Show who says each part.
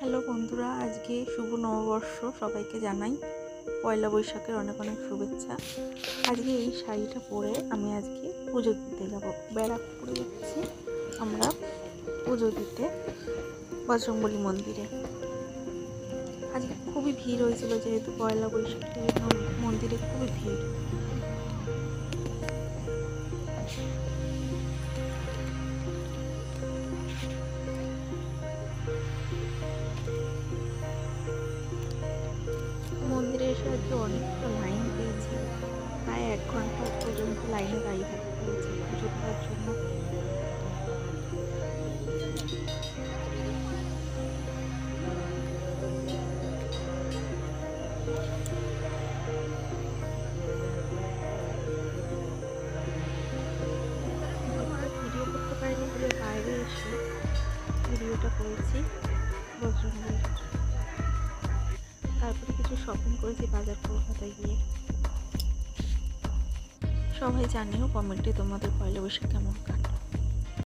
Speaker 1: Hello বন্ধুরা, আজকে শুভ নববর্ষ সবাইকে জানাই। পয়লা বৈশাখের অনেক অনেক শুভেচ্ছা। আজকে এই শাড়িটা পরে আমি আজকে পুজো দিতে যাব। ব্যারাকপুরে যাচ্ছি আমরা পুজো দিতে বজরংবলী মন্দিরে। আজকে খুবই ভিড় হয়েছিল, যেহেতু পয়লা বৈশাখে মন্দিরে খুবই ভিড়। মন্দিরে এসে আজকে অনেকটা লাইন পেয়েছি, প্রায় 1 ঘন্টা পর্যন্ত লাইনে দাঁড়িয়ে থাকতে হয়েছে পুজো দেওয়ার জন্য। ভিডিও করতে পারিনি বলে বাইরে এসে ভিডিওটা করেছি বজরংবলী। তারপরে কিছু শপিং করেছি বাজার কলকাতায় গিয়ে। সবাই জানিও কমেন্টে তোমাদের পয়লা বৈশাখ কেমন কাটে।